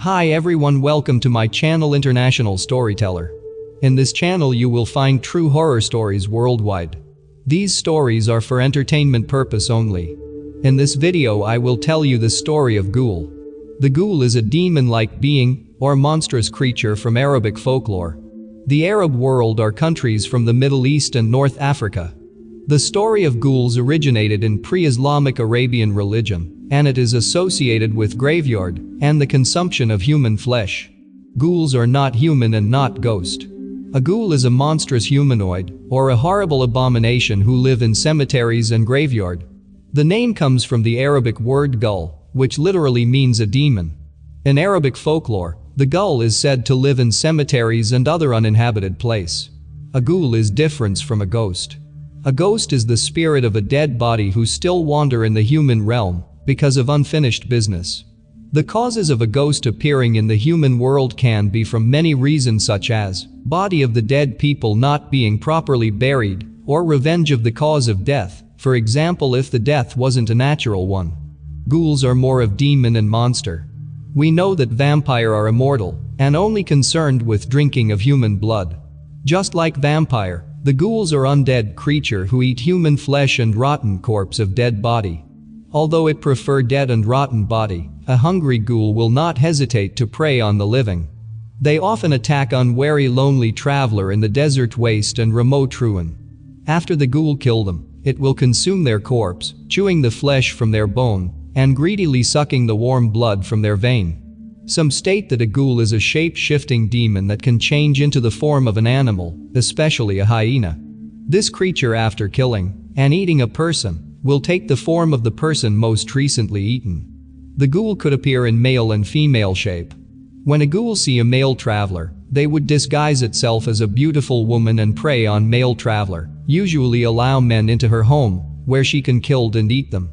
Hi everyone, welcome to my channel International Storyteller. In this channel you will find true horror stories worldwide. These stories are for entertainment purpose only. In this video I will tell you the story of Ghoul. The Ghoul is a demon-like being, or monstrous creature from Arabic folklore. The Arab world are countries from the Middle East and North Africa. The story of ghouls originated in pre-Islamic Arabian religion, and it is associated with graveyard and the consumption of human flesh. Ghouls are not human and not ghost. A ghoul is a monstrous humanoid, or a horrible abomination who live in cemeteries and graveyard. The name comes from the Arabic word ghoul, which literally means a demon. In Arabic folklore, the ghoul is said to live in cemeteries and other uninhabited place. A ghoul is different from a ghost. A ghost is the spirit of a dead body who still wander in the human realm because of unfinished business. The causes of a ghost appearing in the human world can be from many reasons, such as body of the dead people not being properly buried, or revenge of the cause of death, for example if the death wasn't a natural one. Ghouls are more of demon and monster. We know that vampire are immortal and only concerned with drinking of human blood. Just like vampire, the ghouls are undead creature who eat human flesh and rotten corpse of dead body. Although it prefer dead and rotten body, a hungry ghoul will not hesitate to prey on the living. They often attack unwary lonely traveler in the desert waste and remote ruin. After the ghoul kill them, it will consume their corpse, chewing the flesh from their bone and greedily sucking the warm blood from their vein. Some state that a ghoul is a shape-shifting demon that can change into the form of an animal, especially a hyena. This creature, after killing and eating a person, will take the form of the person most recently eaten. The ghoul could appear in male and female shape. When a ghoul see a male traveler, they would disguise itself as a beautiful woman and prey on male traveler, usually allow men into her home, where she can kill and eat them.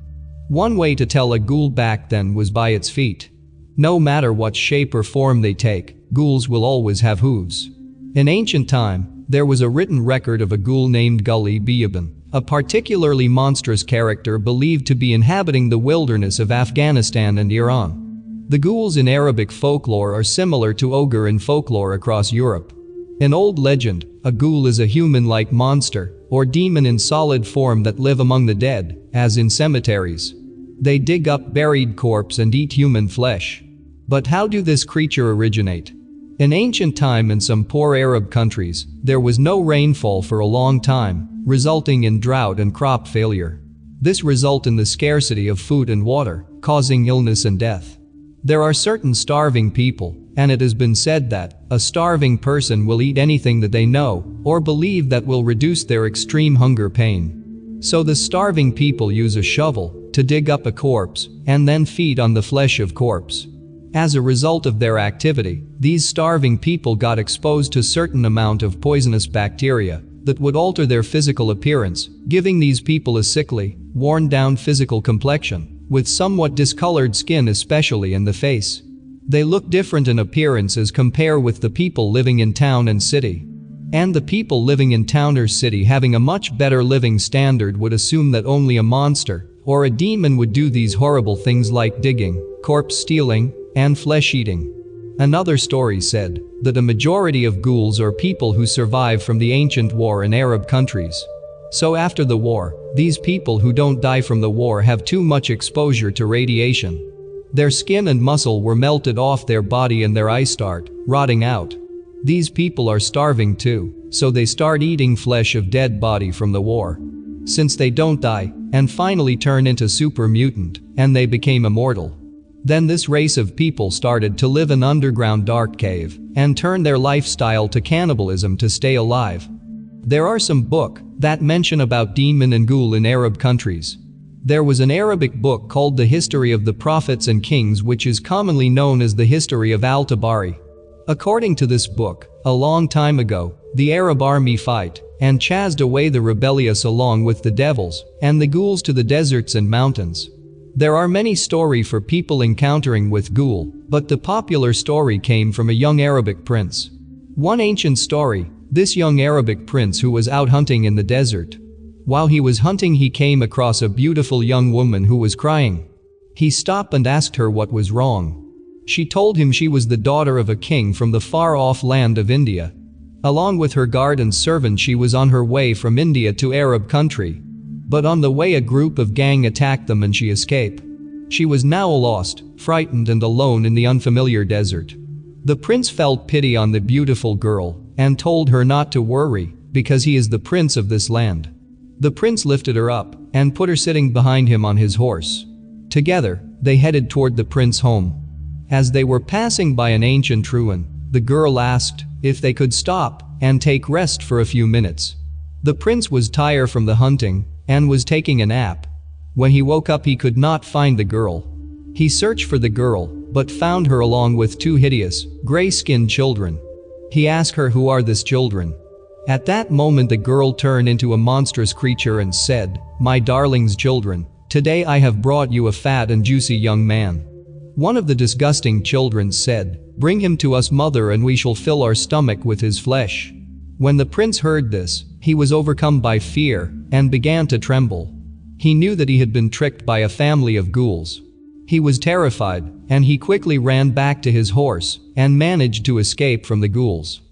One way to tell a ghoul back then was by its feet. No matter what shape or form they take, ghouls will always have hooves. In ancient time, there was a written record of a ghoul named Ghul, a particularly monstrous character believed to be inhabiting the wilderness of Afghanistan and Iran. The ghouls in Arabic folklore are similar to ogre in folklore across Europe. In old legend, a ghoul is a human-like monster or demon in solid form that live among the dead, as in cemeteries. They dig up buried corpse and eat human flesh. But how do this creature originate? In ancient time in some poor Arab countries, there was no rainfall for a long time, resulting in drought and crop failure. This result in the scarcity of food and water, causing illness and death. There are certain starving people, and it has been said that a starving person will eat anything that they know or believe that will reduce their extreme hunger pain. So the starving people use a shovel to dig up a corpse and then feed on the flesh of corpse. As a result of their activity, these starving people got exposed to certain amount of poisonous bacteria that would alter their physical appearance, giving these people a sickly, worn-down physical complexion, with somewhat discolored skin especially in the face. They look different in appearance as compared with the people living in town and city. And the people living in town or city having a much better living standard would assume that only a monster or a demon would do these horrible things like digging, corpse stealing, and flesh eating. Another story said that a majority of ghouls are people who survived from the ancient war in Arab countries. So after the war, these people who don't die from the war have too much exposure to radiation. Their skin and muscle were melted off their body and their eyes start rotting out. These people are starving too, so they start eating flesh of dead body from the war. Since they don't die, and finally turn into super mutant, and they became immortal. Then this race of people started to live in underground dark cave and turn their lifestyle to cannibalism to stay alive. There are some book that mention about demon and ghoul in Arab countries. There was an Arabic book called The History of the Prophets and Kings, which is commonly known as the History of Al-Tabari. According to this book, a long time ago, the Arab army fight and chased away the rebellious along with the devils and the ghouls to the deserts and mountains. There are many stories for people encountering with ghoul, but the popular story came from a young Arabic prince. One ancient story, this young Arabic prince who was out hunting in the desert. While he was hunting, he came across a beautiful young woman who was crying. He stopped and asked her what was wrong. She told him she was the daughter of a king from the far-off land of India. Along with her guard and servant she was on her way from India to Arab country. But on the way a group of gang attacked them and she escaped. She was now lost, frightened and alone in the unfamiliar desert. The prince felt pity on the beautiful girl and told her not to worry because he is the prince of this land. The prince lifted her up and put her sitting behind him on his horse. Together, they headed toward the prince's home. As they were passing by an ancient ruin, the girl asked if they could stop and take rest for a few minutes. The prince was tired from the hunting and was taking a nap. When he woke up he could not find the girl. He searched for the girl, but found her along with two hideous, gray-skinned children. He asked her who are these children. At that moment the girl turned into a monstrous creature and said, "My darling's children, today I have brought you a fat and juicy young man." One of the disgusting children said, "Bring him to us, mother, and we shall fill our stomach with his flesh." When the prince heard this, he was overcome by fear and began to tremble. He knew that he had been tricked by a family of ghouls. He was terrified, and he quickly ran back to his horse and managed to escape from the ghouls.